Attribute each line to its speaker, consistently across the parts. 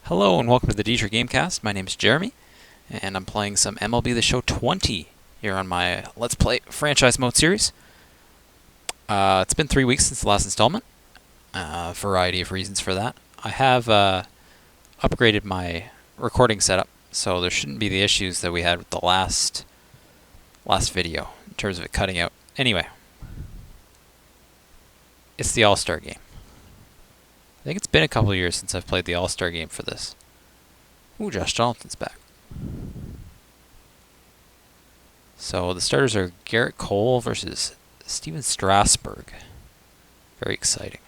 Speaker 1: Hello and welcome to the Dietrich Gamecast. My name is Jeremy, and I'm playing some MLB The Show 20 here on my Let's Play Franchise Mode series. It's been 3 weeks since the last installment. A variety of reasons for that. I have upgraded my recording setup, so there shouldn't be the issues that we had with the last video in terms of it cutting out. Anyway, it's the All-Star Game. I think it's been a couple of years since I've played the All-Star Game for this. Ooh, Josh Donaldson's back. So the starters are Garrett Cole versus Steven Strasburg. Very exciting.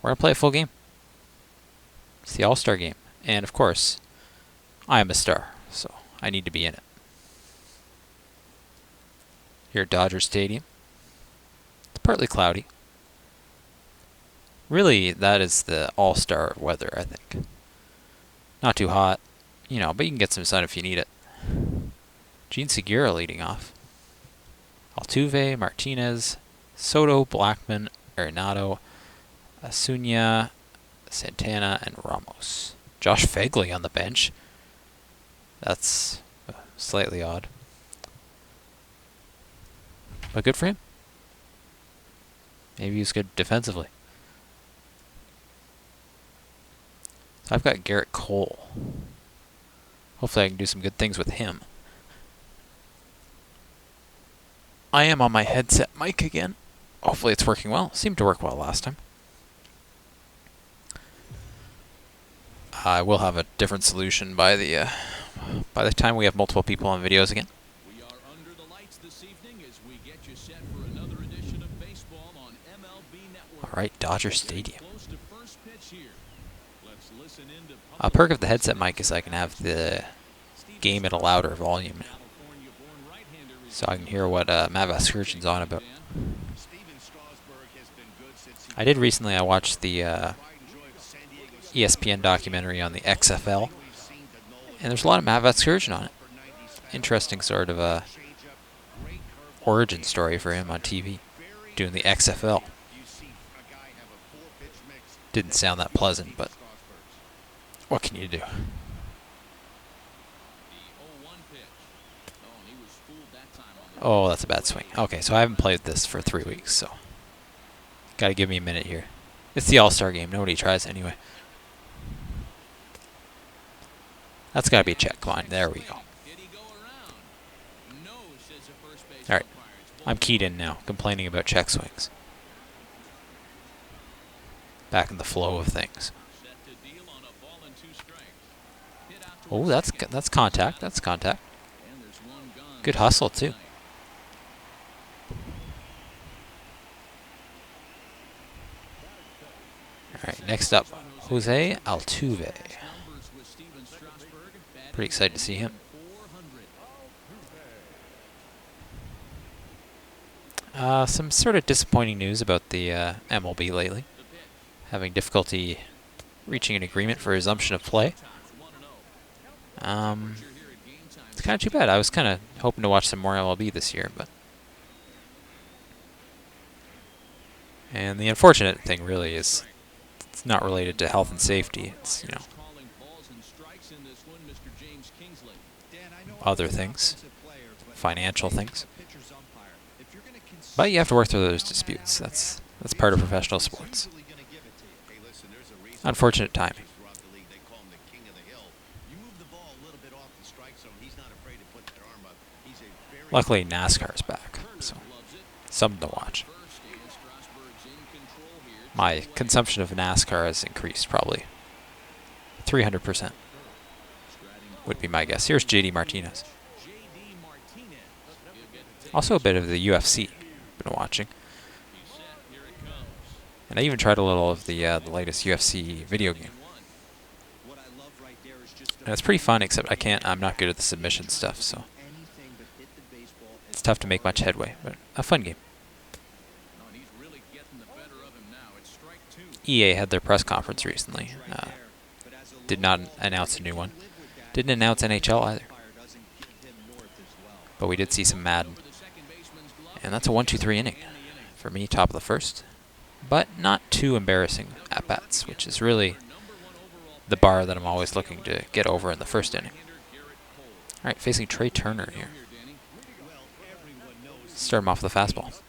Speaker 1: We're going to play a full game. It's the All-Star Game. And of course, I am a star, so I need to be in it. Here at Dodger Stadium. It's partly cloudy. Really, that is the all-star weather, I think. Not too hot, but you can get some sun if you need it. Gene Segura leading off. Altuve, Martinez, Soto, Blackman, Arenado, Acuna, Santana, and Ramos. Josh Phegley on the bench. That's slightly odd. But good for him. Maybe he's good defensively. I've got Garrett Cole. Hopefully I can do some good things with him. I am on my headset mic again. Hopefully it's working well. It seemed to work well last time. I will have a different solution by the time we have multiple people on videos again.
Speaker 2: We are under the lights this evening as we get you set for another edition of baseball on MLB Network.
Speaker 1: All right, Dodger Stadium.
Speaker 2: Close to first pitch here. Let's listen in to
Speaker 1: A perk of the headset mic is I can have the game at a louder volume now, so I can hear what Matt Vasgersian's on about. I did recently, I watched the ESPN documentary on the XFL, and there's a lot of Matt Vasgersian on it. Interesting sort of a origin story for him on TV, doing the XFL. Didn't sound that pleasant, but what can you do? Oh, that's a bad swing. Okay, so I haven't played this for 3 weeks, so gotta give me a minute here. It's the All-Star Game. Nobody tries anyway. That's gotta be a check. Come on, there we go. Alright, I'm keyed in now, complaining about check swings. Back in the flow of things. Oh, that's contact. That's contact. Good hustle, too. Alright, next up, Jose Altuve. Pretty excited to see him. Some sort of disappointing news about the MLB lately. Having difficulty reaching an agreement for resumption of play. It's kind of too bad. I was kind of hoping to watch some more MLB this year, but... And the unfortunate thing really is it's not related to health and safety. It's, other things, financial things. But you have to work through those disputes. That's part of professional sports. Unfortunate timing. Luckily, NASCAR's back, so something to watch. My consumption of NASCAR has increased probably 300%. Would be my guess. Here's JD Martinez. Also a bit of the UFC. Been watching. And I even tried a little of the latest UFC video game. And it's pretty fun, except I'm not good at the submission stuff, so it's tough to make much headway, but a fun game. EA had their press conference recently. Did not announce a new one. Didn't announce NHL either. But we did see some Madden. And that's a 1-2-3 inning. For me, top of the first. But not too embarrassing at-bats, which is really the bar that I'm always looking to get over in the first inning. All right, facing Trey Turner here. Start him off with a fastball.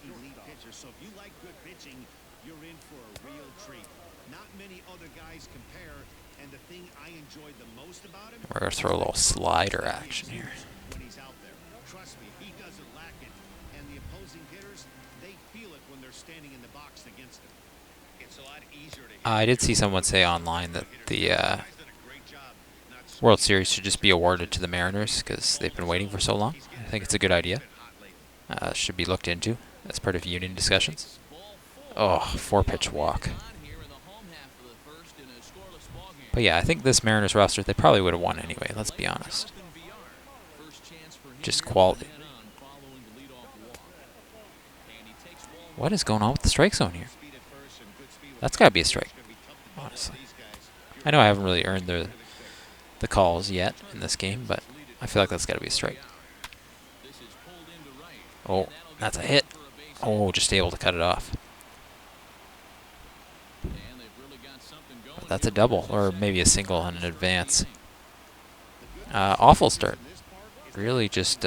Speaker 1: We're going to throw a little slider action here. I did see someone say online that the World Series should just be awarded to the Mariners because they've been waiting for so long. I think it's a good idea. Should be looked into as part of union discussions. Oh, 4-pitch walk. But yeah, I think this Mariners roster, they probably would have won anyway, let's be honest. Just quality. What is going on with the strike zone here? That's got to be a strike, honestly. I know I haven't really earned the calls yet in this game, but I feel like that's got to be a strike. Oh, that's a hit. Oh, just able to cut it off. But that's a double, or maybe a single on an advance. Awful start. Really just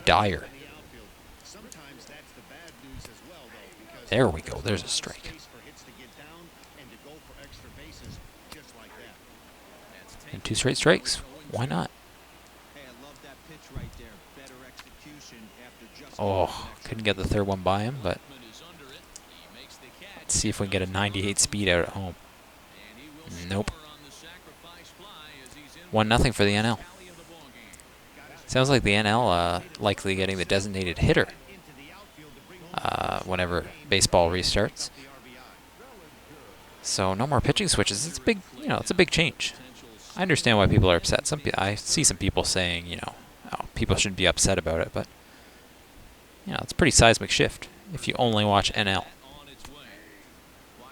Speaker 1: dire. There we go. There's a strike. And 2 straight strikes. Why not? Oh, couldn't get the third one by him, but let's see if we can get a 98 speed out at home. Nope. 1-0 for the NL. Sounds like the NL likely getting the designated hitter whenever baseball restarts. So no more pitching switches. It's big, it's a big change. I understand why people are upset. I see some people saying, oh, people shouldn't be upset about it, but it's a pretty seismic shift if you only watch NL.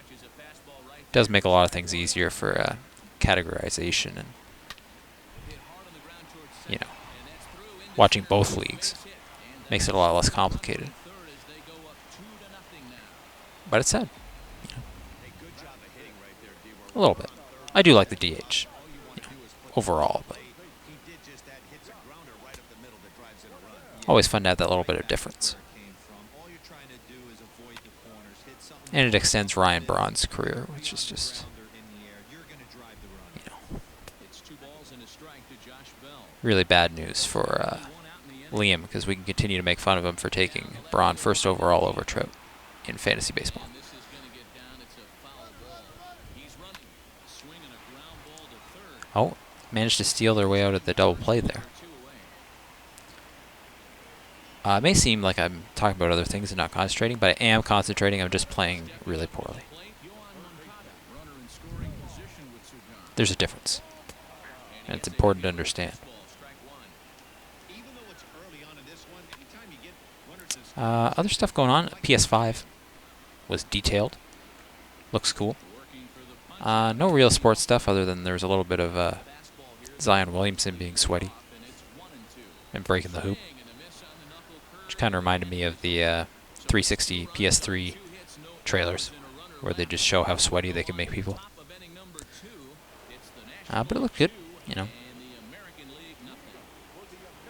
Speaker 1: It does make a lot of things easier for categorization and watching both leagues makes it a lot less complicated. But it's sad. A little bit. I do like the DH, overall, but always fun to have that little bit of difference. And it extends Ryan Braun's career, which is just, really bad news for Liam, because we can continue to make fun of him for taking Braun first overall over Trout in fantasy baseball. Oh, managed to steal their way out of the double play there. It may seem like I'm talking about other things and not concentrating, but I am concentrating. I'm just playing really poorly. There's a difference, and it's important to understand. Other stuff going on. PS5 was detailed. Looks cool. No real sports stuff other than there's a little bit of Zion Williamson being sweaty and breaking the hoop, which kind of reminded me of the 360 PS3 trailers, where they just show how sweaty they can make people. But it looked good,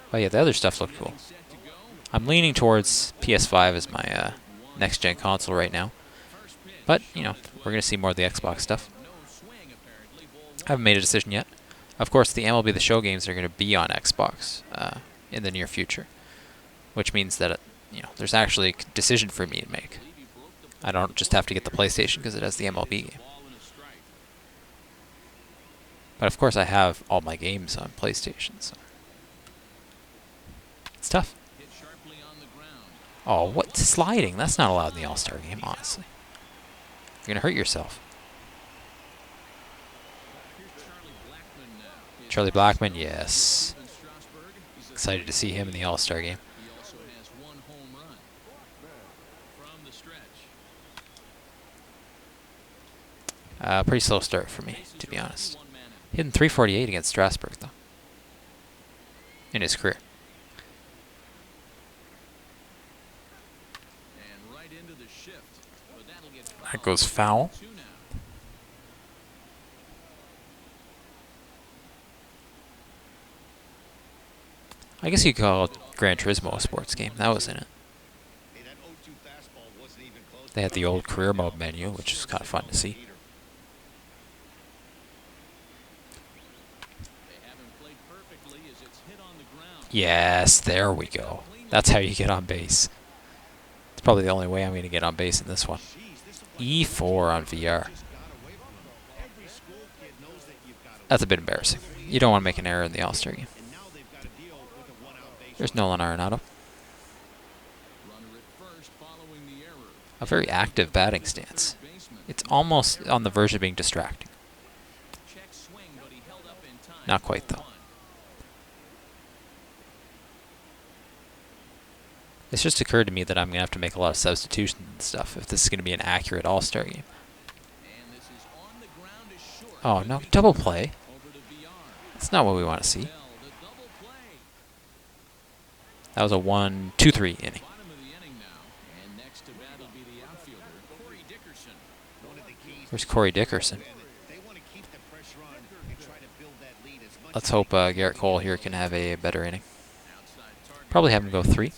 Speaker 1: But yeah, the other stuff looked cool. I'm leaning towards PS5 as my next-gen console right now. But, we're going to see more of the Xbox stuff. I haven't made a decision yet. Of course, the MLB The Show games are going to be on Xbox in the near future, which means that, there's actually a decision for me to make. I don't just have to get the PlayStation because it has the MLB game. But of course, I have all my games on PlayStation, so it's tough. Oh, what sliding? That's not allowed in the All-Star game, honestly. You're going to hurt yourself. Charlie Blackmon, yes. Excited to see him in the All-Star game. Pretty slow start for me, to be honest. Hitting .348 against Strasburg, though, in his career. That goes foul. I guess you could call it Gran Turismo a sports game. That was in it. They had the old career mode menu, which is kind of fun to see. Yes, there we go. That's how you get on base. It's probably the only way I'm going to get on base in this one. E4 on VR. That's a bit embarrassing. You don't want to make an error in the All-Star game. There's Nolan Arenado. A very active batting stance. It's almost on the verge of being distracting. Not quite, though. It's just occurred to me that I'm going to have to make a lot of substitutions and stuff if this is going to be an accurate All-Star game. Oh, no. Double play. That's not what we want to see. That was a 1-2-3 inning. Where's Corey Dickerson? Let's hope Garrett Cole here can have a better inning. Probably have him go 3.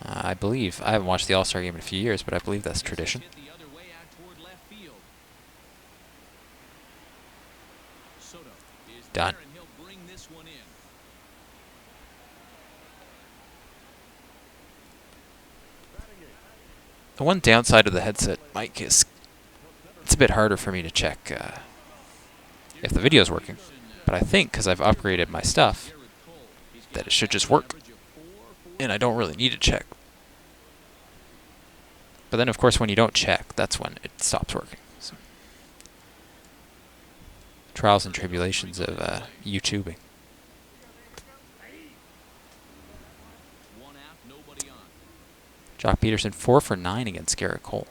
Speaker 1: I believe. I haven't watched the All-Star game in a few years, but I believe that's tradition. Done. The one downside of the headset mic is it's a bit harder for me to check if the video is working. But I think because I've upgraded my stuff, that it should just work. And I don't really need to check. But then, of course, when you don't check, that's when it stops working. So. Trials and tribulations of YouTubing. Jock Peterson 4 for 9 against Garrett Cole.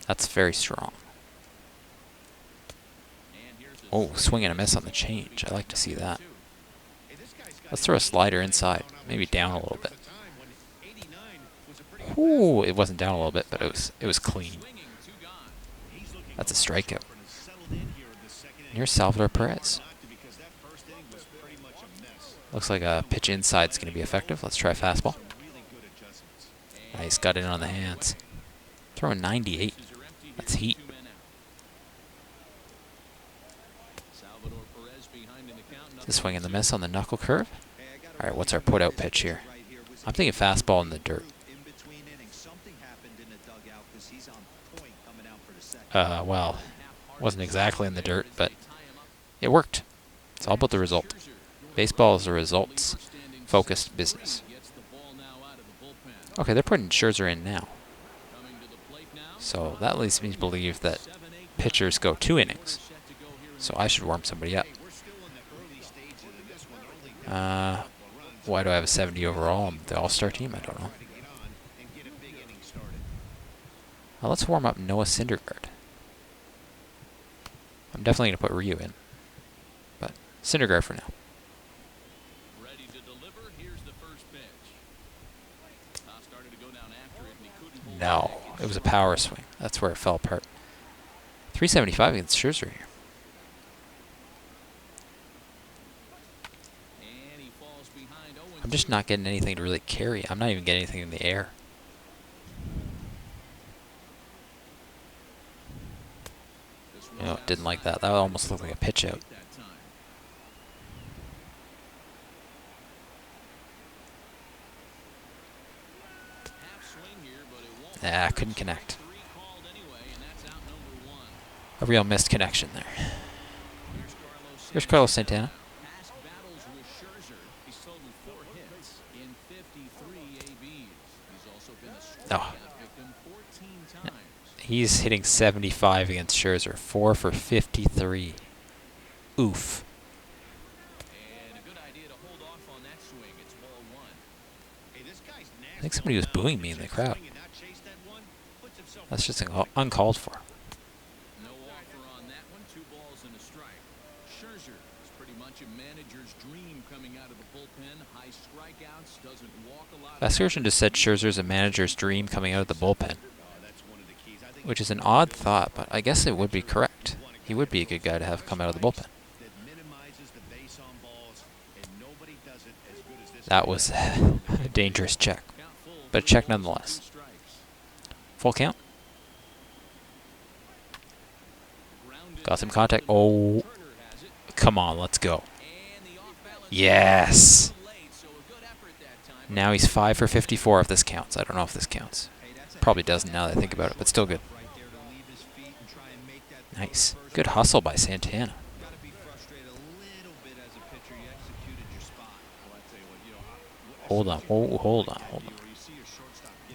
Speaker 1: That's very strong. Oh, swing and a miss on the change. I like to see that. Let's throw a slider inside, maybe down a little bit. Ooh, it wasn't down a little bit, but it was clean. That's a strikeout. Here's Salvador Perez. Looks like a pitch inside is going to be effective. Let's try fastball. Nice, got it on the hands. Throwing 98. That's heat. The swing and the miss on the knuckle curve. All right, what's our put-out pitch here? I'm thinking fastball in the dirt. Well, wasn't exactly in the dirt, but it worked. It's all about the result. Baseball is a results-focused business. Okay, they're putting Scherzer in now. So that leads me to believe that pitchers go 2 innings. So I should warm somebody up. Why do I have a 70 overall on the All-Star team? I don't know. Well, let's warm up Noah Syndergaard. I'm definitely going to put Ryu in. But Syndergaard for now. No, it was a power swing. That's where it fell apart. 375 against Scherzer here. I'm just not getting anything to really carry. I'm not even getting anything in the air. No, didn't like that. That almost looked like a pitch out. Nah, couldn't connect. A real missed connection there. Here's Carlos Santana. Oh. He's hitting 75 against Scherzer. 4 for 53. Oof. I think somebody was booing me in the crowd. That's just uncalled for.
Speaker 2: No offer on that one. 2 balls and a strike. Scherzer is pretty much a manager's dream coming out of the bullpen. High strikeouts, doesn't walk a lot.
Speaker 1: Vasgersian just said Scherzer's a manager's dream coming out of the bullpen. Which is an odd thought, but I guess it would be correct. He would be a good guy to have come out of the bullpen. That was a dangerous check, but a check nonetheless. Full count. Got some contact. Oh, come on, let's go. Yes. Now he's 5 for 54 if this counts. I don't know if this counts. Probably doesn't now that I think about it, but still good. Nice. Good hustle by Santana. Hold on. Oh, hold on. Hold on.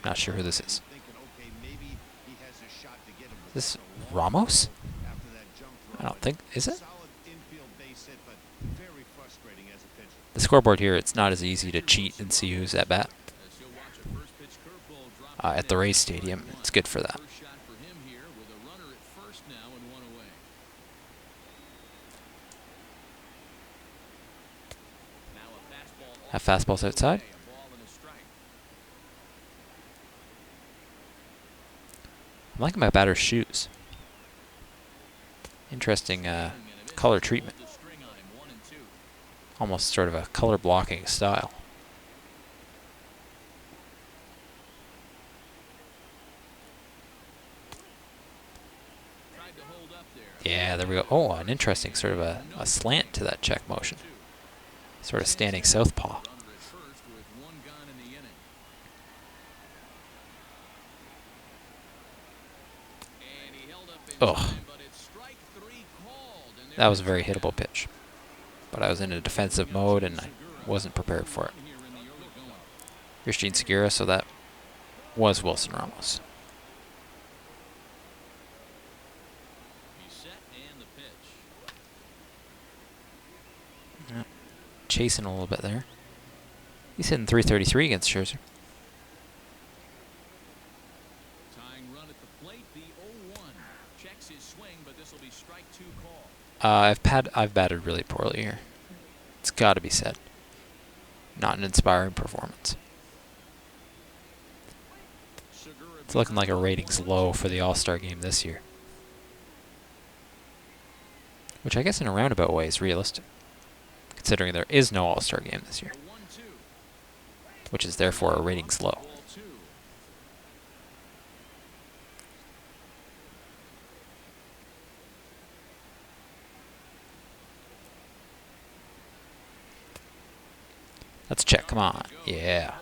Speaker 1: Not sure who this is. Is this Ramos? I don't think. Is it? The scoreboard here, it's not as easy to cheat and see who's at bat. At the Rays Stadium, it's good for that. Have fastballs outside. I'm liking my batter's shoes. Interesting color treatment. Almost sort of a color blocking style. Yeah, there we go. Oh, an interesting sort of a slant to that check motion. Sort of standing southpaw. Ugh. That was a very hittable pitch. But I was in a defensive mode and I wasn't prepared for it. Here's Gene Segura, so that was Wilson Ramos. Chasing a little bit there. He's hitting 333 against Scherzer. I've batted really poorly here. It's got to be said. Not an inspiring performance. It's looking like a ratings low for the All-Star game this year. Which I guess in a roundabout way is realistic, considering there is no All-Star game this year. Which is therefore a ratings low. Let's check. Come on. Yeah.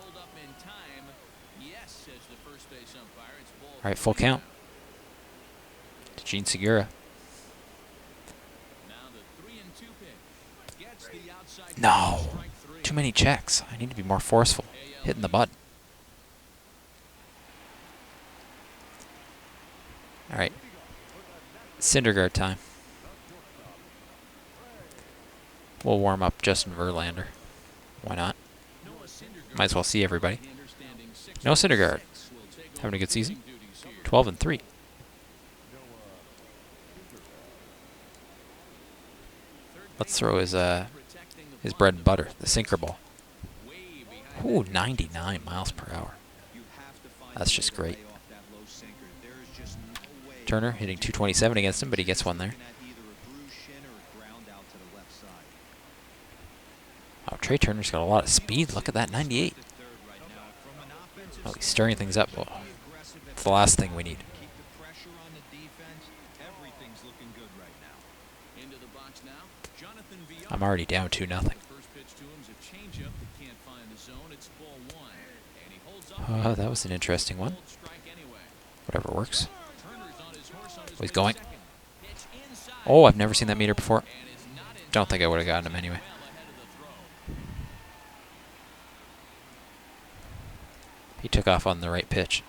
Speaker 1: All right, full count. To Gene Segura. No. Too many checks. I need to be more forceful. Hitting the button. All right. Syndergaard time. We'll warm up Justin Verlander. Why not? Might as well see everybody. No Syndergaard. Having a good season. 12-3. Let's throw his bread and butter, the sinker ball. Ooh, 99 miles per hour. That's just great. Turner hitting 227 against him, but he gets one there. Oh, Trey Turner's got a lot of speed. Look at that, 98. Oh, he's stirring things up. Oh, it's the last thing we need. I'm already down 2-0. That was an interesting one. Whatever works. Oh, he's going. Oh, I've never seen that meter before. Don't think I would have gotten him anyway. He took off on the right pitch.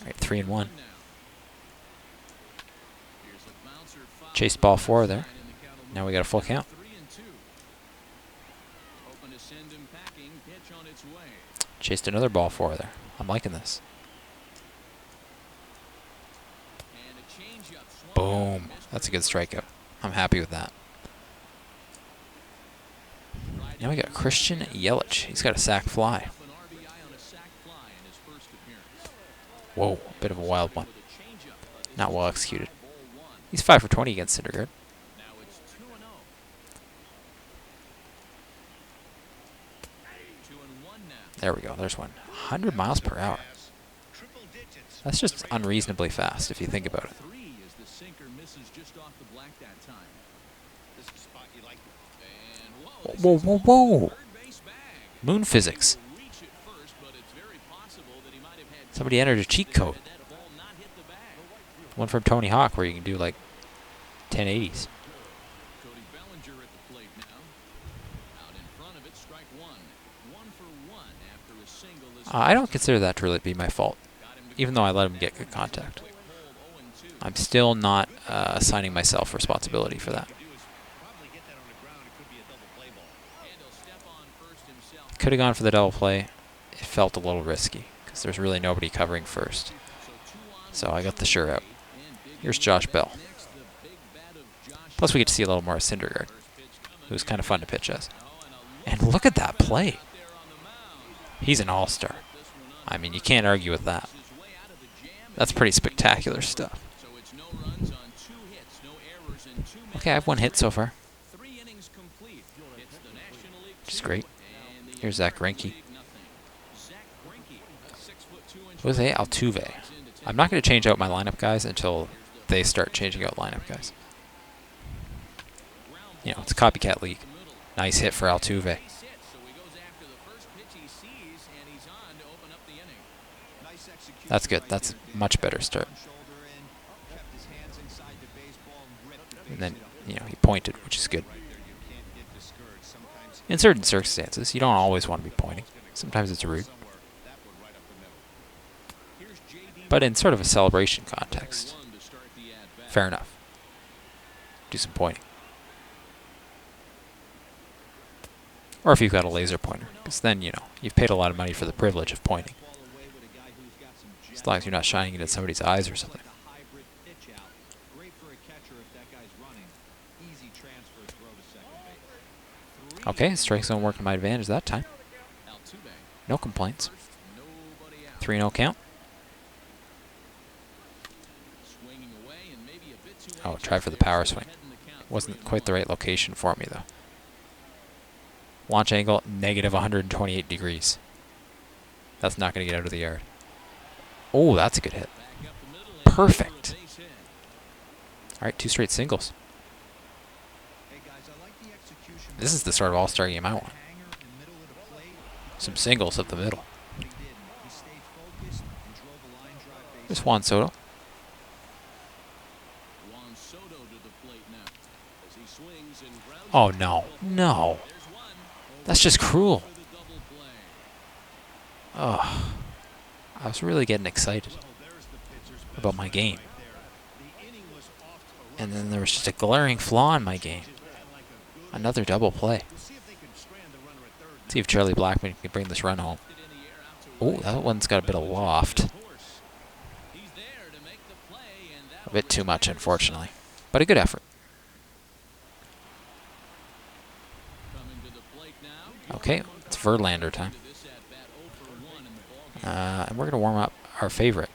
Speaker 1: All right, 3-1. Chased ball 4 there. Now we got a full count. Chased another ball 4 there. I'm liking this. Boom. That's a good strikeout. I'm happy with that. Now we got Christian Yelich. He's got a sac fly. Whoa, bit of a wild one. Not well executed. He's 5 for 20 against Syndergaard. There we go. There's one. 100 miles per hour. That's just unreasonably fast if you think about it.
Speaker 2: Three as the sinker misses just off the black that time. This is a spot you like. And
Speaker 1: Whoa, whoa, whoa. Moon physics. Somebody entered a cheat code. One from Tony Hawk where you can do like 1080s. I don't consider that to really be my fault, even though I let him get good contact. I'm still not assigning myself responsibility for that. Could have gone for the double play. It felt a little risky because there's really nobody covering first. So I got the sure out. Here's Josh Bell. Plus we get to see a little more of Syndergaard. It was kind of fun to pitch as. And look at that play. He's an all-star. I mean, you can't argue with that. That's pretty spectacular stuff. Okay, I have one hit so far. Which is great. Here's Zach Greinke. Jose Altuve. I'm not going to change out my lineup guys until they start changing out lineup guys. You know, it's a copycat league. Nice hit for Altuve. That's good. That's a much better start. And then, you know, he pointed, which is good. In certain circumstances, you don't always want to be pointing. Sometimes it's rude. But in sort of a celebration context, fair enough. Do some pointing. Or if you've got a laser pointer, because then, you know, you've paid a lot of money for the privilege of pointing. As long as you're not shining it at somebody's eyes or something. Okay, strike zone working my advantage that time. No complaints. 3-0 count. Oh, try for the power swing. Wasn't quite the right location for me, though. Launch angle, negative 128 degrees. That's not going to get out of the yard. Oh, that's a good hit. Perfect. All right, 2 straight singles. This is the sort of all-star game I want. Some singles up the middle. There's Juan Soto. Oh, no. No. That's just cruel. Oh. I was really getting excited about my game. And then there was just a glaring flaw in my game. Another double play. See if Charlie Blackmon can bring this run home. Oh, that one's got a bit of loft. A bit too much, unfortunately. But a good effort. Okay, it's Verlander time. And we're going to warm up our favorite,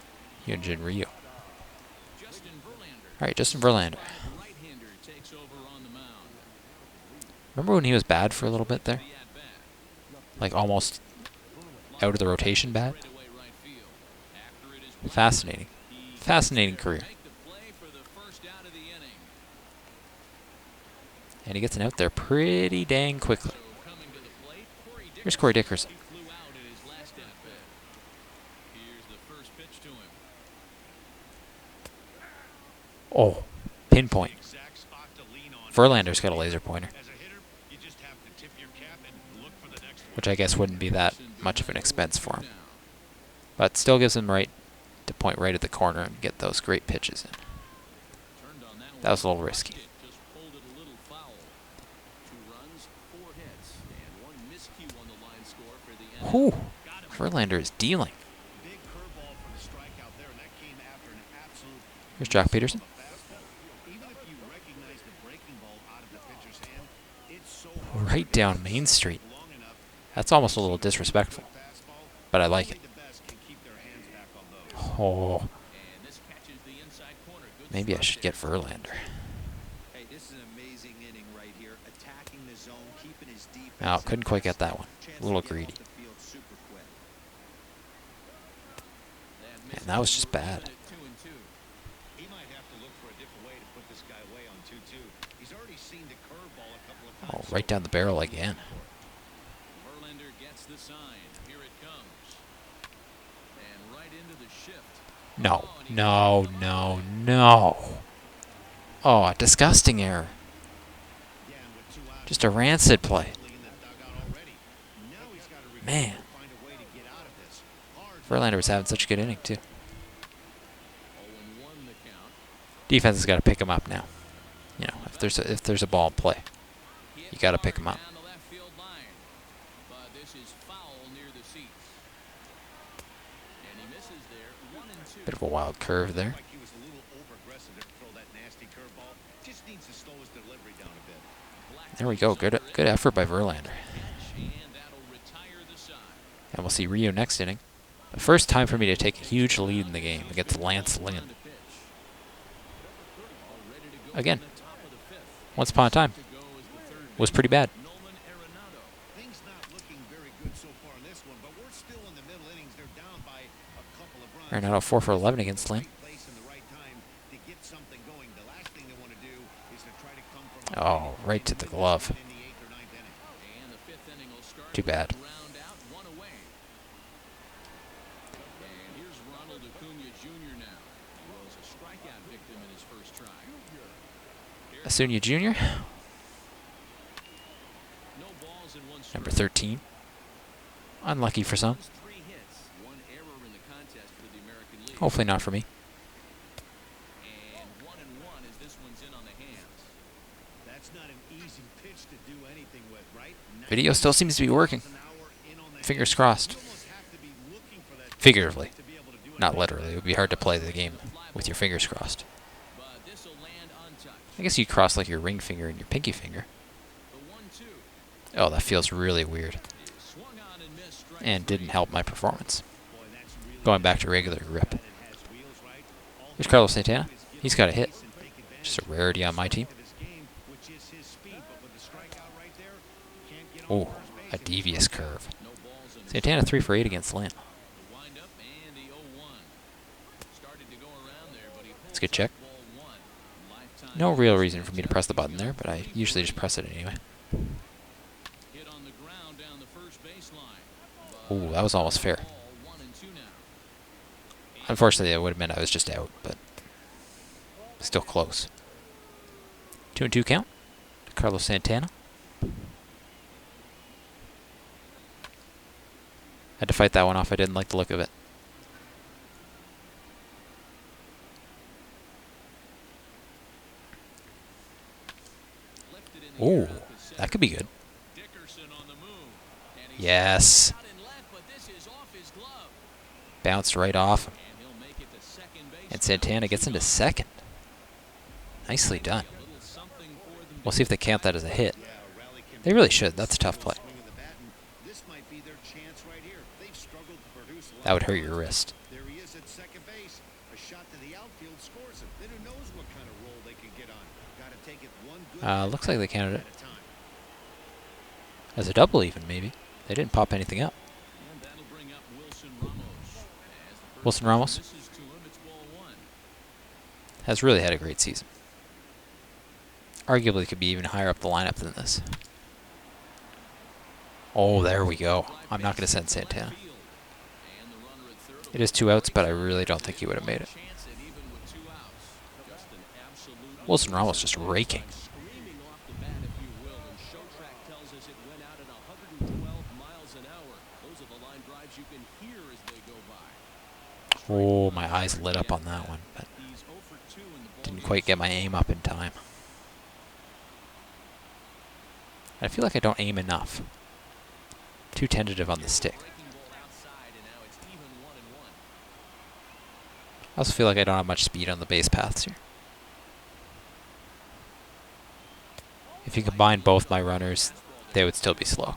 Speaker 1: Hyunjin Ryu. All right, Justin Verlander. Remember when he was bad for a little bit there? Like almost out of the rotation bad? Fascinating. Fascinating career. And he gets an out there pretty dang quickly. Here's Corey Dickerson. Oh, pinpoint. Verlander's got a laser pointer. Which I guess wouldn't be that much of an expense for him. But still gives him right to point right at the corner and get those great pitches in. That was a little risky. Whew. Verlander is dealing. Here's Jack Peterson. Right down Main Street. That's almost a little disrespectful, but I like it. Oh. Maybe I should get Verlander. No, couldn't quite get that one. A little greedy. that was just bad.
Speaker 3: He might have to look for a different way to put this guy away on 2-2. He's already seen the curveball a couple of
Speaker 1: Oh,
Speaker 3: times.
Speaker 1: right down the barrel again.
Speaker 2: Verlander gets the sign. Here it comes. And right into the shift.
Speaker 1: No, no, no, no. Oh, a disgusting error.
Speaker 3: Yeah, and with 2 outs,
Speaker 1: Just a rancid play.
Speaker 3: in the dugout already. Now he's got to
Speaker 1: Man.
Speaker 3: find a way to get out of this. Hard
Speaker 1: Verlander was having such a good inning, too.
Speaker 2: 0-1 the count.
Speaker 1: Defense has got to pick him up now. You know, if there's a ball in play,
Speaker 2: Hit
Speaker 1: you got to pick
Speaker 2: hard
Speaker 1: him up.
Speaker 2: down the left field line. But this is foul near the seats. And he misses there. 1-2.
Speaker 1: Bit of a wild curve there.
Speaker 3: like he was a little over-aggressive to throw that nasty curveball. Just needs to slow his delivery down a bit.
Speaker 1: There we go. Good effort by Verlander.
Speaker 2: And that'll retire the side.
Speaker 1: And we'll see Rio next inning. The first time for me to take a huge lead in the game against Lance Lynn. Again, once upon a time, was pretty bad.
Speaker 3: Things not looking very good so far in this one, but we're still in the middle innings. They're down by a couple of runs.
Speaker 1: Arenado 4 for 11 against Lynn.
Speaker 3: Right place and the right time to get something going. The last thing they want to do is to try to come from
Speaker 1: Oh, right to the glove.
Speaker 3: in the 8th or 9th inning.
Speaker 2: And the 5th inning will start.
Speaker 1: Too bad.
Speaker 2: Round out, 1 away. And here's Ronald Acuna Jr. now. He was a strikeout victim in his first try.
Speaker 1: Acuna Jr.,
Speaker 2: No balls and 1 strike.
Speaker 1: number 13. Unlucky for some.
Speaker 2: 3 hits, 1 error in the contest for the American League.
Speaker 1: Hopefully not for me.
Speaker 2: And 1-1 as this one's in on the hands.
Speaker 3: That's not an easy pitch to do anything with, right?
Speaker 1: Video still seems to be working. Fingers crossed.
Speaker 3: You almost have to be looking for that
Speaker 1: Figuratively,
Speaker 3: to be able to do it.
Speaker 1: not literally. It would be hard to play the game with your fingers crossed.
Speaker 2: But this will land untouched.
Speaker 1: I guess you cross like your ring finger and your pinky finger.
Speaker 2: The 1-2
Speaker 1: Oh, that feels really weird.
Speaker 2: swung on and missed. Strike
Speaker 1: And didn't help my performance.
Speaker 3: Boy, that's really
Speaker 1: Going back to regular grip.
Speaker 3: it has wheels, right? All
Speaker 1: Here's Carlos Santana.
Speaker 3: he has to do
Speaker 1: He's
Speaker 3: is
Speaker 1: got a
Speaker 3: give
Speaker 1: hit.
Speaker 3: pace and take advantage
Speaker 1: Just a rarity on my team.
Speaker 3: of his game, which is his speed, but with the strikeout right there, can't get on
Speaker 1: Oh,
Speaker 3: first base
Speaker 1: a
Speaker 3: and
Speaker 1: devious curve.
Speaker 2: No balls in
Speaker 1: Santana 3 for 8 against Lynn.
Speaker 2: the windup and the 0-1. Started to go around there, but he
Speaker 1: That's a good check.
Speaker 2: ball 1. Lifetime
Speaker 1: No real reason for me to press the button there, but I usually just press it anyway.
Speaker 2: hit on the ground down the first baseline.
Speaker 1: Oh, that was almost fair.
Speaker 2: Ball 1-2 now.
Speaker 1: Unfortunately, that would have meant I was just out, but still close. 2-2 count to Carlos Santana. Had to fight that one off. I didn't like the look of it.
Speaker 2: Lifted in the air
Speaker 1: Oh,
Speaker 2: out to center.
Speaker 1: that could be good.
Speaker 2: Dickerson on the move. And he's
Speaker 1: Yes.
Speaker 2: out and left, but this is off his glove.
Speaker 1: Bounced right off him.
Speaker 2: And he'll make it to second base.
Speaker 1: And Santana gets into second. Nicely done.
Speaker 2: A little something for them.
Speaker 1: We'll see if they count that as a hit.
Speaker 3: Yeah, a rally can
Speaker 1: They really should. That's a tough play.
Speaker 3: swing of the bat, and this might be their chance right here. They've struggled to produce a lot
Speaker 1: That would
Speaker 3: of
Speaker 1: hurt your
Speaker 3: runs.
Speaker 1: wrist.
Speaker 3: There he is at second base. A shot to the outfield scores him. Then who knows what kind of roll they can get on. Got to take it one good
Speaker 1: Looks like they counted it
Speaker 3: at a time.
Speaker 1: as a double even, maybe. They didn't pop anything up.
Speaker 2: And that'll bring up Wilson Ramos. As the first
Speaker 1: Wilson Ramos
Speaker 2: misses to him, it's ball 1.
Speaker 1: has really had a great season. Arguably could be even higher up the lineup than this. Oh, there we go. I'm not going to send Santana.
Speaker 2: And the runner at third.
Speaker 1: It is 2 outs, but I really don't think he would have made it.
Speaker 2: Chance it even with 2 outs. Just an absolute
Speaker 1: Wilson Ramos just raking.
Speaker 2: screaming off the bat, if you will. And show track tells us it went out at 112 miles an hour. Those are the line drives you can hear as they go by.
Speaker 1: Oh, my eyes lit up on that one, but
Speaker 2: He's 0 for 2 in the ball
Speaker 1: didn't
Speaker 2: game
Speaker 1: quite get
Speaker 2: so
Speaker 1: my aim up in time. I feel like I don't aim enough. Too tentative on the stick.
Speaker 2: breaking ball outside, and now it's even 1-1.
Speaker 1: I also feel like I don't have much speed on the base paths here. If you combine both my runners, they would still be slow.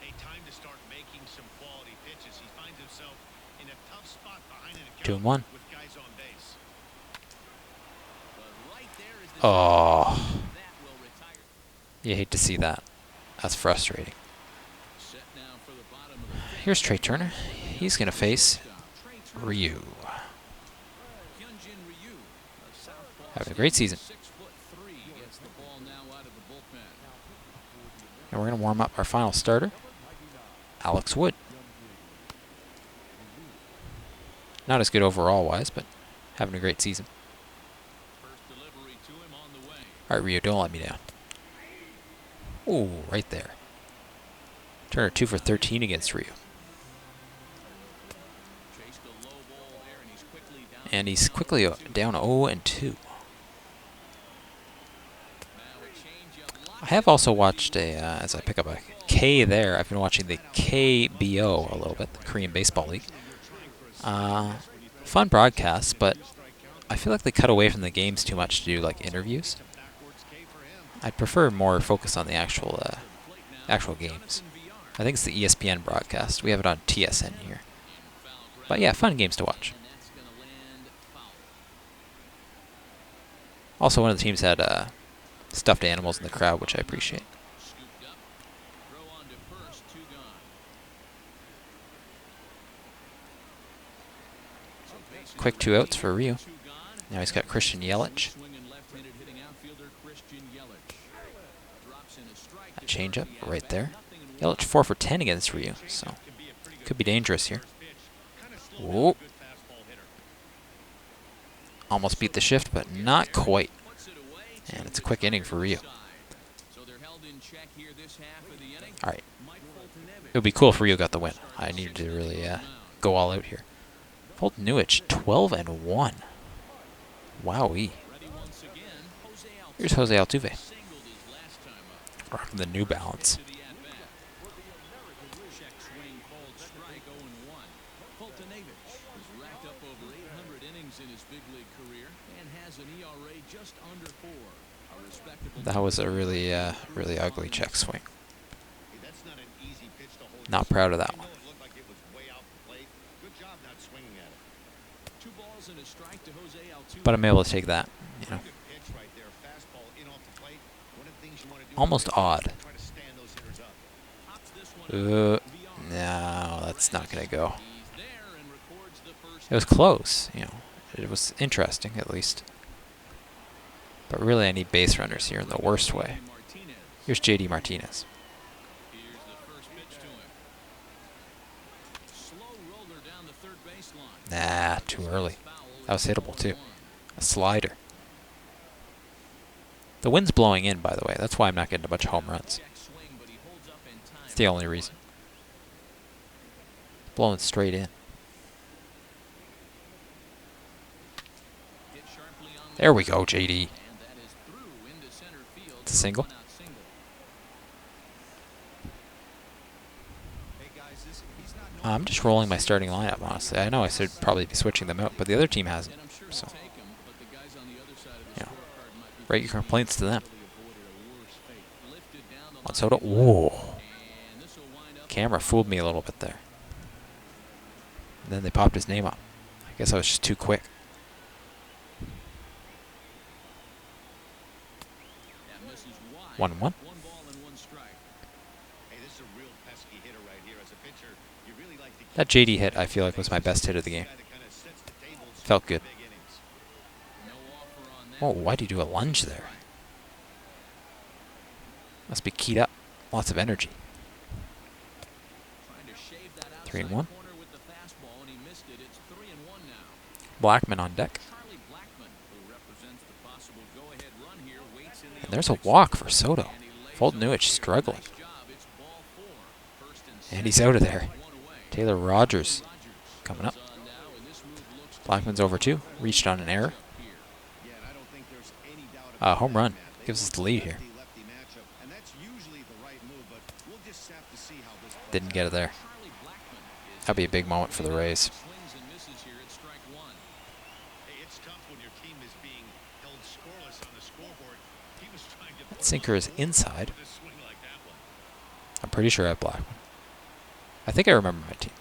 Speaker 3: A time to start making some quality pitches. He finds himself in a tough spot behind an account
Speaker 1: 2 and 1.
Speaker 3: with guys on base.
Speaker 2: But right there is the
Speaker 1: Oh,
Speaker 2: that will retire.
Speaker 1: you hate to see that. That's frustrating.
Speaker 2: Set now for the bottom of the
Speaker 1: Here's Trey Turner. He's going to face
Speaker 2: stop. Trey Turner
Speaker 1: Ryu. Having a great season.
Speaker 2: 6'3" gets the ball now out of the bullpen.
Speaker 1: And we're going to warm up our final starter, Alex Wood. Not as good overall-wise, but having a great season.
Speaker 2: First delivery to him on the way.
Speaker 1: All right, Rio, don't let me down. Ooh, right there. Turner 2 for 13 against Rio.
Speaker 2: Chased a low ball there, and he's quickly down.
Speaker 1: And he's quickly down 0-2.
Speaker 2: Now a changeup.
Speaker 1: I have also watched as I pick up a K there, I've been watching the KBO a little bit, the Korean Baseball League. Fun broadcasts, but I feel like they cut away from the games too much to do like interviews. I'd prefer more focus on the actual games. I think it's the ESPN broadcast. We have it on TSN here. But yeah, fun games to watch. Also, one of the teams had stuffed animals in the crowd, which I appreciate. Quick 2 outs for Rio. Now he's got Christian Yelich. A changeup right there. Yelich 4 for 10 against Rio, so could be dangerous here. Whoa. Almost beat the shift, but not quite. And it's a quick inning for Rio. All right. It would be cool if Rio got the win. I need to really go all out here. Fulton-Newich, 12-1. Wowee. Here's Jose Altuve. Rocking the New Balance. That was a really, really ugly check swing. Not proud of that one. But I'm able to take that, you know. Almost odd. No, that's not going to go. It was close, you know. It was interesting, at least. But really, I need base runners here in the worst way. Here's J.D. Martinez. Nah, too early. That was hittable, too. A slider. The wind's blowing in, by the way. That's why I'm not getting a bunch of home runs. It's the only reason. Blowing straight in. There we go, JD. It's a single. I'm just rolling my starting lineup, honestly. I know I should probably be switching them out, but the other team hasn't. So, you know, write your complaints to them. Juan Soto. Whoa. Camera fooled me a little bit there. And then they popped his name up. I guess I was just too quick. One. That JD hit, I feel like, was my best hit of the game. Felt good. Oh, why'd you do a lunge there? Must be keyed up. Lots of energy. 3-1. Blackman on deck. And there's a walk for Soto. Fulton-Newich struggling. And he's out of there. Taylor Rogers coming up. Blackman's over 2. Reached on an error. Home run. Gives us the lead here. Didn't get it there. That'll be a big moment for the Rays. That sinker is inside. I'm pretty sure I have Blackman. I think I remember my team.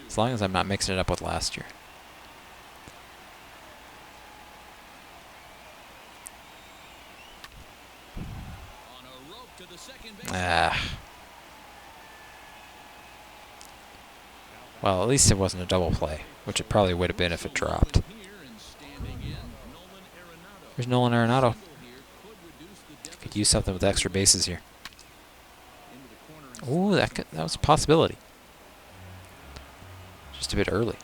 Speaker 1: As long as I'm not mixing it up with last year. Well, at least it wasn't a double play, which it probably would have been if it dropped. There's Nolan Arenado. Could use something with extra bases here. Ooh, that was a possibility. Just a bit early.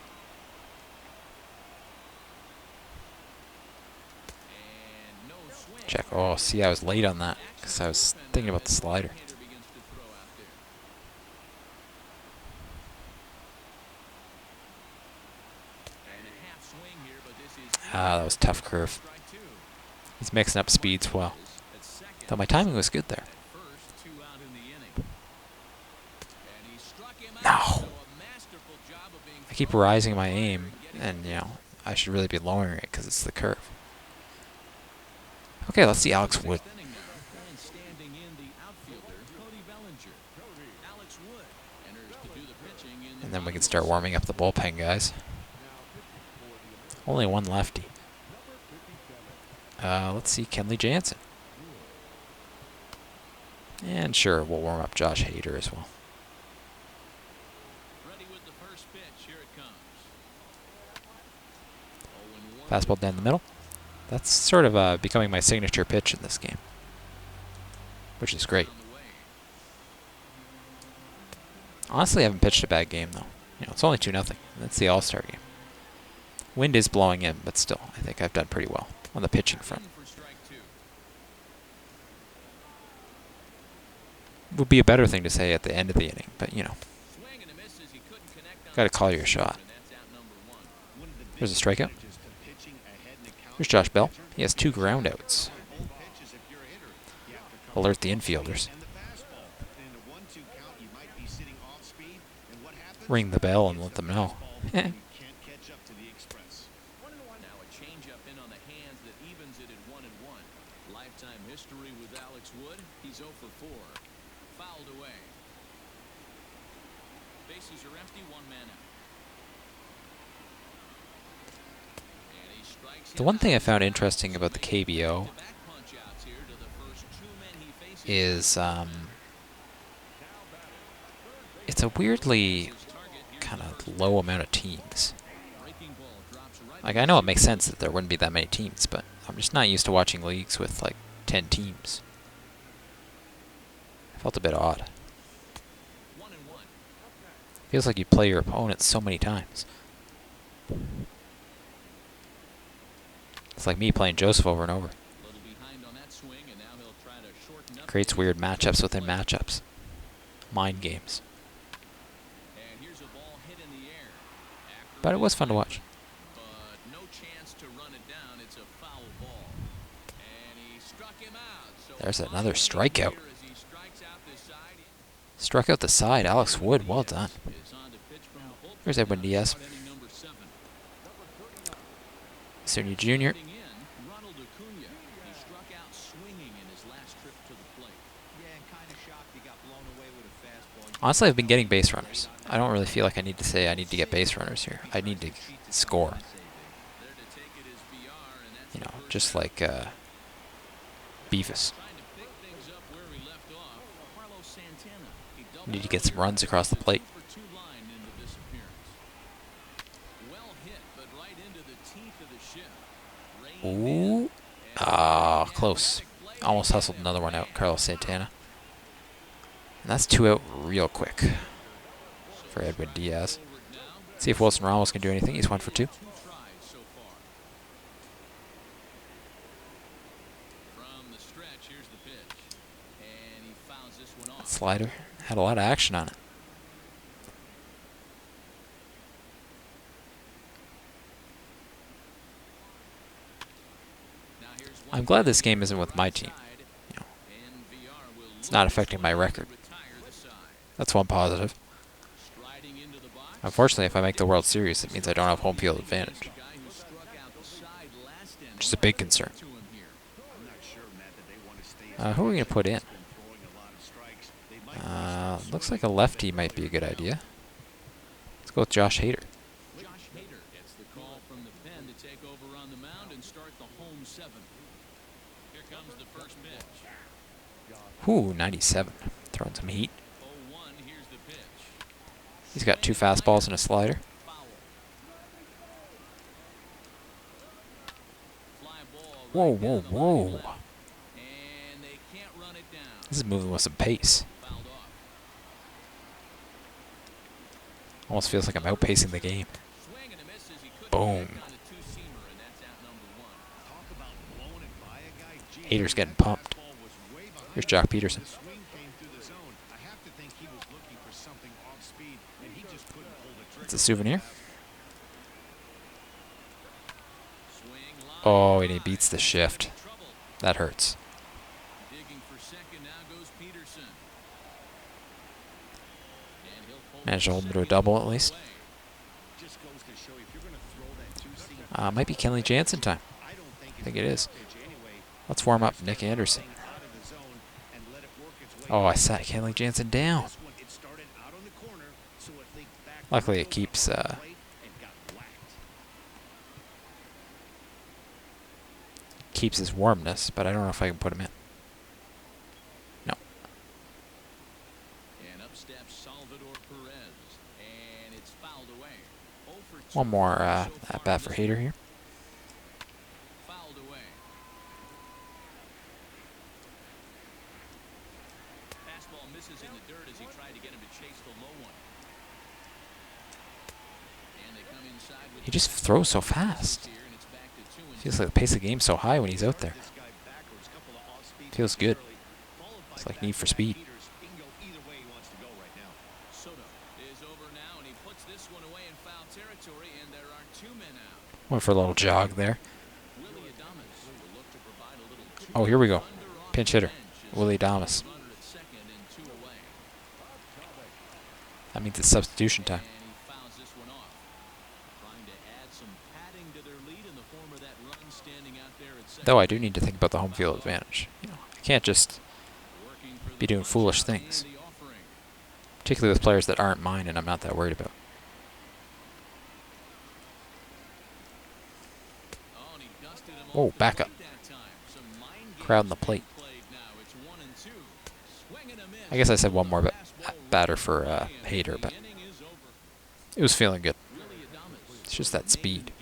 Speaker 1: Check. Oh, see, I was late on that because I was thinking about the slider. Ah, that was a tough curve. He's mixing up speeds well. Though my timing was good there. No! I keep rising my aim, and, you know, I should really be lowering it because it's the curve. Okay, let's see Alex Wood. And then we can start warming up the bullpen, guys. Only one lefty. Let's see, Kenley Jansen. And sure, we'll warm up Josh Hader as well. Fastball down the middle. That's sort of becoming my signature pitch in this game, which is great. Honestly, I haven't pitched a bad game, though. You know, it's only 2-0. That's the All-Star game. Wind is blowing in, but still, I think I've done pretty well on the pitching front. Would be a better thing to say at the end of the inning, but, you know. Got to call your shot. There's a strikeout. Here's Josh Bell. He has 2 groundouts. Alert the infielders. Ring the bell and let them know.
Speaker 2: Lifetime history with Alex Wood. He's 0 for 4. Fouled away. Bases are empty, 1 man out.
Speaker 1: The one thing I found interesting about the KBO is it's a weirdly kind of low amount of teams. Like, I know it makes sense that there wouldn't be that many teams, but I'm just not used to watching leagues with like 10 teams. It felt a bit odd. Feels like you play your opponent so many times. It's like me playing Joseph over and over. Creates weird matchups within matchups. Mind games. But it was fun to watch. There's another strikeout. Struck out the side. Alex Wood, well done. Here's Edwin Diaz. Senior Junior. Honestly, I've been getting base runners. I don't really feel like I need to say I need to get base runners here. I need to score. You know, just like Beavis. Need to get some runs across the plate. Ooh. Ah, close. Almost hustled another one out, Carlos Santana. And that's 2 out real quick for Edwin Diaz. See if Wilson Ramos can do anything. He's 1 for 2. That slider had a lot of action on it. I'm glad this game isn't with my team. You know, it's not affecting my record. That's one positive. Unfortunately, if I make the World Series, it means I don't have home field advantage, which is a big concern. Who are we going to put in? Looks like a lefty might be a good idea. Let's go with Josh Hader.
Speaker 2: Josh Hader gets the call from the pen to take over on the mound and start the home 7th. Here comes the first pitch.
Speaker 1: Ooh, 97. Throwing some heat.
Speaker 2: 0-1, here's the pitch.
Speaker 1: He's got 2 fastballs and a slider. Whoa, whoa, whoa. This is moving with some pace. Almost feels like I'm outpacing the game. Boom. Hader's getting pumped. Here's Jock Peterson. It's a souvenir. Oh, and he beats the shift. That hurts. Managed to hold him to a double at least. Might be Kenley Jansen time. I think it is. Let's warm up Nick Anderson. Oh, I sat Kenley Jansen down. Luckily it keeps his warmness, but I don't know if I can put him in. No. One more at bat for Hader here. He just throws so fast. Feels like the pace of the game's so high when he's out there. Feels good. It's like Need for Speed. Went for a little jog there. Oh, here we go. Pinch hitter, Willie Adames. That means it's substitution time. Though I do need to think about the home field advantage. You know, I can't just be doing foolish things. Particularly with players that aren't mine and I'm not that worried about. Whoa, back up. Crowd on the plate. I guess I said one more batter for Hader, but it was feeling good. It's just that speed.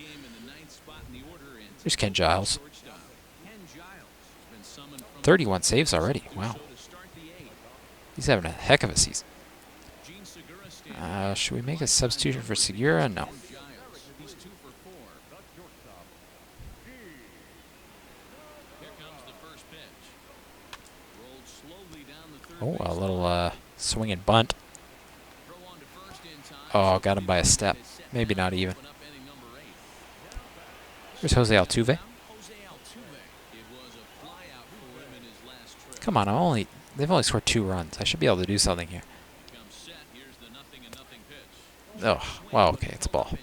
Speaker 1: There's Ken Giles. 31 saves already. Wow. He's having a heck of a season. Should we make a substitution for Segura? No. Oh, a little swing and bunt. Oh, got him by a step. Maybe not even. Here's Jose Altuve. Come on, they've only scored 2 runs. I should be able to do something here. Oh, wow, okay, it's a ball.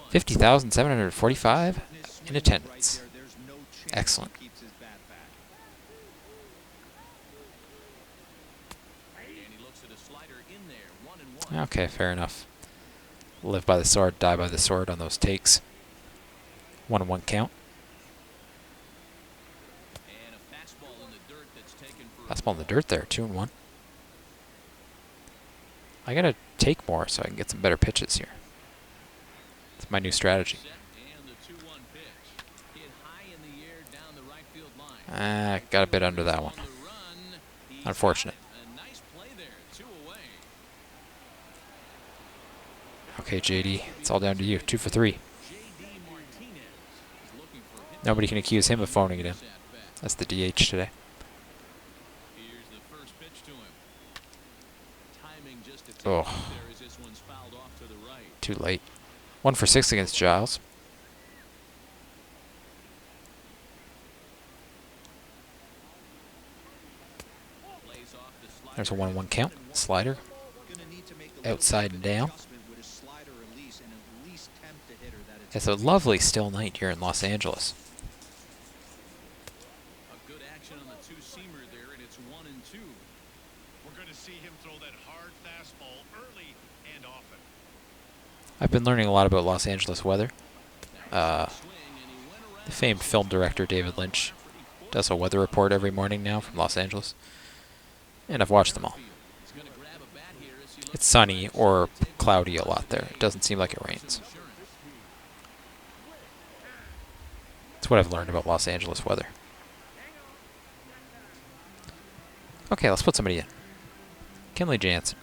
Speaker 1: 50,745 in attendance. Excellent. Okay, fair enough. Live by the sword, die by the sword on those takes. 1-1 count. Fastball in the dirt there, 2-1. I gotta take more so I can get some better pitches here. It's my new strategy. Got a bit under that one. Unfortunate. Okay, JD, it's all down to you. 2 for 3. Nobody can accuse him of phoning it in. That's the DH today. Oh. Too late. 1 for 6 against Giles. There's a 1-1 count. Slider. Outside and down. It's a lovely still night here in Los Angeles.
Speaker 2: A good action on the two-seamer there, and it's 1-2.
Speaker 3: We're going to see him throw that hard fastball early and often.
Speaker 1: I've been learning a lot about Los Angeles weather. The famed film director David Lynch does a weather report every morning now from Los Angeles. And I've watched them all. It's sunny or cloudy a lot there. It doesn't seem like it rains. That's what I've learned about Los Angeles weather. Okay, let's put somebody in. Kenley Jansen.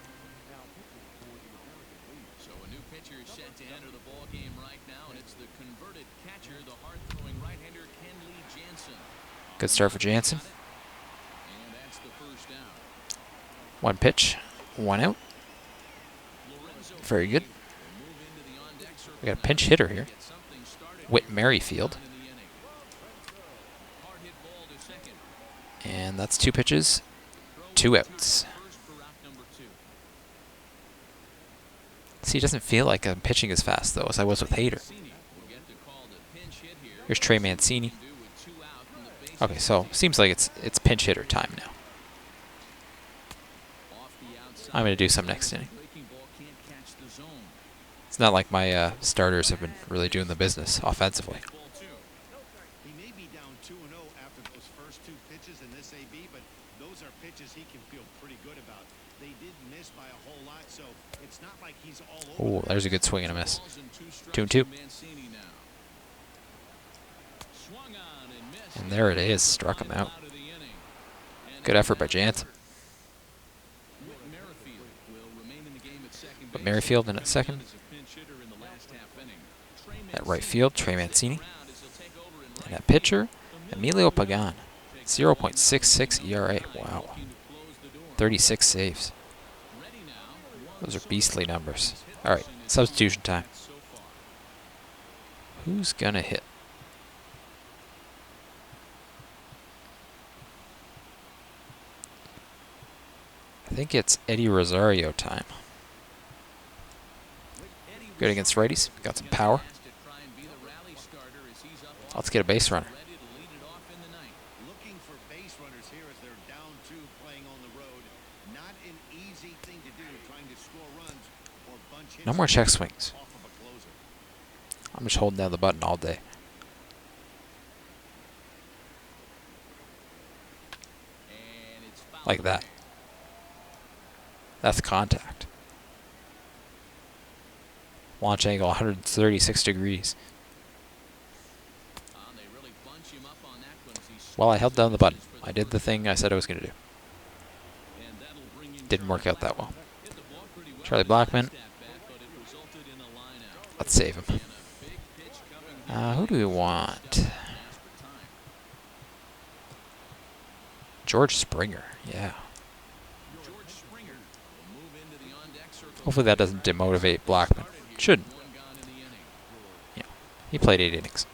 Speaker 2: So a new pitcher is set to enter the ball game right now, and it's the converted catcher, the hard-throwing right-hander Kenley Jansen.
Speaker 1: Good start for Jansen.
Speaker 2: And that's the first out.
Speaker 1: 1 pitch, 1 out. Very good. We got a pinch hitter here. Whit Merrifield. And that's 2 pitches, 2 outs. See, it doesn't feel like I'm pitching as fast, though, as I was with Hader. Here's Trey Mancini. Okay, so seems like it's pinch hitter time now. I'm going to do some next inning. It's not like my starters have been really doing the business offensively.
Speaker 3: He may be down 2-0 after those first 2 pitches in this AB, but those are pitches he can feel pretty good about. They did miss by a whole lot, so it's not like he's all over.
Speaker 1: Oh, there's a good swing and a miss. 2-2. And there it is. Struck him out. Good effort by Jansen. But Merrifield in at second. At right field, Trey Mancini. And at pitcher, Emilio Pagan. 0.66 ERA. Wow. 36 saves. Those are beastly numbers. All right, substitution time. Who's gonna hit? I think it's Eddie Rosario time. Good against righties. Got some power. Let's get a base runner.
Speaker 3: Looking for base runners here as they're down 2 playing on the road. Not an easy thing to do, trying to score runs or bunch hits.
Speaker 1: No more check swings.
Speaker 3: Off of a closer.
Speaker 1: I'm just holding down the button all day. Like that. That's contact. Launch angle 136 degrees. Well, I held down the button. I did the thing I said I was going to do. Didn't work out that well. Charlie Blackmon. Let's save him. Who do we want? George Springer. Yeah. Hopefully that doesn't demotivate Blackmon. Shouldn't. Yeah. He played 8 innings.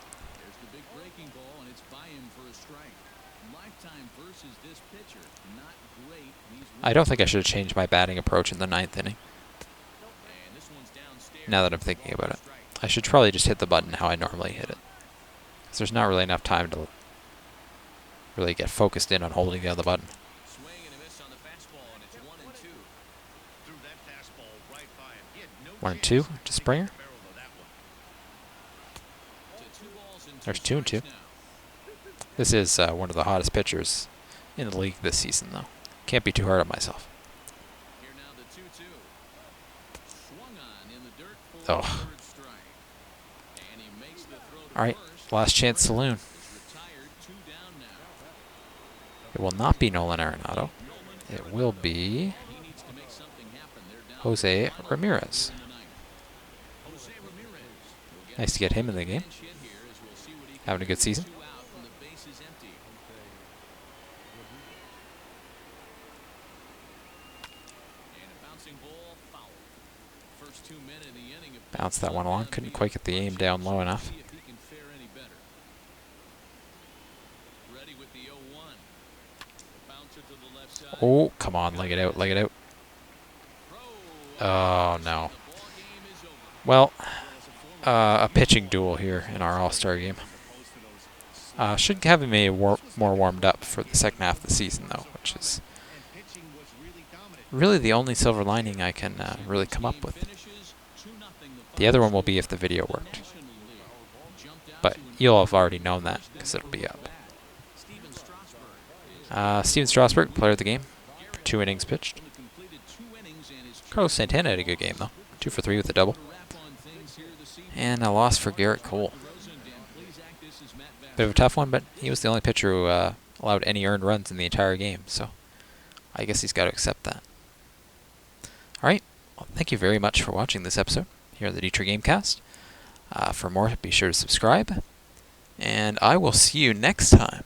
Speaker 1: I don't think I should have changed my batting approach in the 9th inning. Now that I'm thinking about it. I should probably just hit the button how I normally hit it. Because there's not really enough time to really get focused in on holding down the button. 1-2 to Springer. There's 2-2. This is one of the hottest pitchers in the league this season, though. Can't be too hard on myself. Oh. All right, last chance saloon. It will not be Nolan Arenado. It will be Jose Ramirez. Nice to get him in the game. Having a good season. Bounced that one along. Couldn't quite get the aim down low enough. Oh, come on. Leg it out. Leg it out. Oh, no. Well, a pitching duel here in our All-Star game. Should have me more warmed up for the second half of the season, though, which is really the only silver lining I can really come up with. The other one will be if the video worked. But you'll have already known that because it'll be up. Steven Strasburg, player of the game, for 2 innings pitched. Carlos Santana had a good game, though. 2 for 3 with a double. And a loss for Garrett Cole. Bit of a tough one, but he was the only pitcher who allowed any earned runs in the entire game, so I guess he's got to accept that. Alright, well, thank you very much for watching this episode here at the Dietrich Gamecast. For more, be sure to subscribe, and I will see you next time